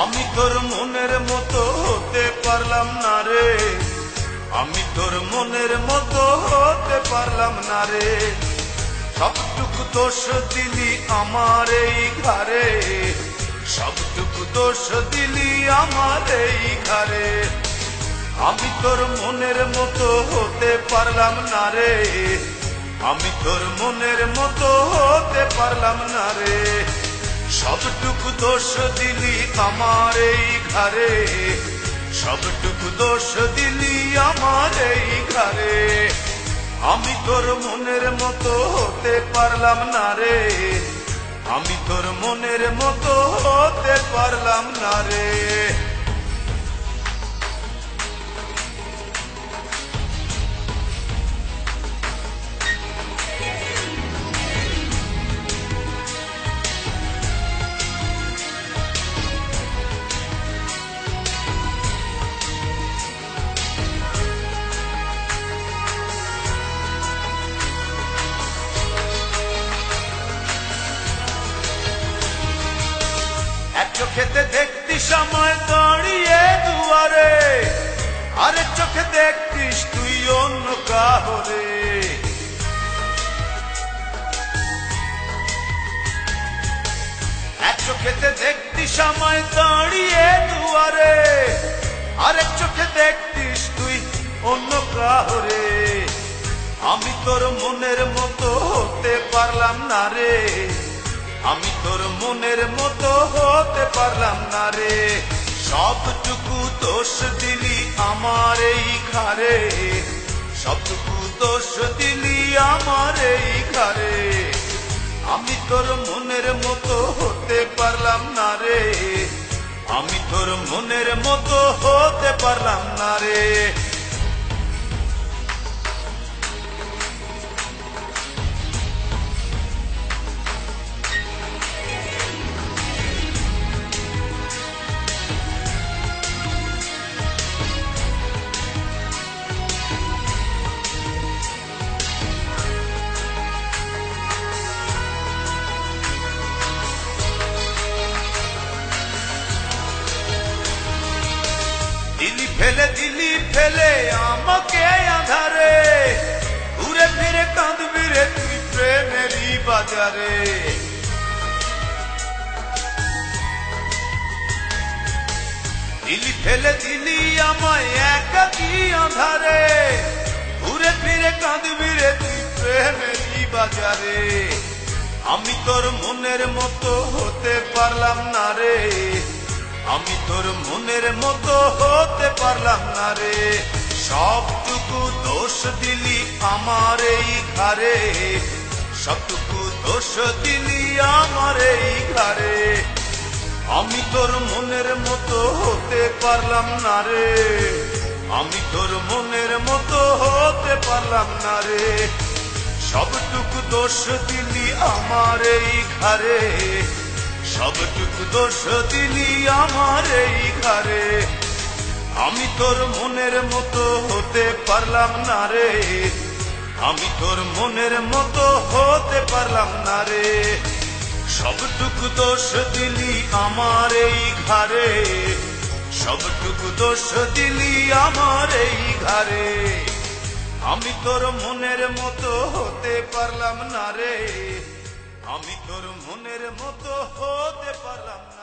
আমি তোর মনের মতো হতে পারলাম না রে, আমি তোর মনের মতো হতে পারলাম না রে। সবটুকু দোষ দিলি আমার এই ঘরে, সবটুকু দোষ দিলি আমার এই ঘরে। আমি তোর মনের মতো হতে পারলাম না রে, আমি তোর মনের মতো হতে পারলাম না রে। সবটুকু দোষ দিলি আমার এই ঘরে, সবটুকু দোষ দিলি আমার এই ঘরে। আমি তোর মনের মতো হতে পারলাম না রে, আমি তোর মনের মতো হতে পারলাম না রে। চোখেতে দেখতিস আমায় দাঁড়িয়ে দুয়ারে, আরেক চোখে দেখতিস তুই অন্য কাহরে। এক চোখেতে দেখতিস আমায় দাঁড়িয়ে দুয়ারে, আরেক চোখে দেখতিস তুই অন্য কাহরে। আমি তোর মনের মতো হতে পারলাম না রে, আমি তোর মনের মতো হতে পারলাম না রে। সবটুকু দোষ দিলি আমার এই ঘরে, সবটুকু দোষ দিলি আমার এই ঘরে। আমি তোর মনের মতো হতে পারলাম না রে, আমি তোর মনের মতো হতে পারলাম না রে। দিলি ফেলে আমাকে আধারে, ঘুরে ফিরে কাঁদবি রে তুই প্রেমেরই বাজারে। দিলি ফেলে দিলি আমায় একাকী আধারে, ঘুরে ফিরে কাঁদবি রে তুই প্রেমেরই বাজারে। আমি তোর মনের মতো হতে পারলাম না রে, আমি তোর মনের মতো হতে পারলাম না রে। সবটুকু দোষ দিলি আমার এই ঘরে, সবটুকু দোষ দিলি আমার এই ঘরে। আমি তোর মনের মতো হতে পারলাম না রে, আমি তোর মনের মতো হতে পারলাম না রে। সবটুকু দোষ দিলি আমার এই ঘরে, সবটুকু দোষ দিলি আমার এই ঘরে। আমি তোর মনের মতো হতে পারলাম না রে, আমি তোর মনের মতো হতে পারলাম না রে। সবটুকু দোষ দিলি আমার এই ঘরে, সবটুকু দোষ দিলি আমার এই ঘরে। আমি তোর মনের মতো হতে পারলাম না রে, আমি তোর মনের মতো হতে পারলাম না।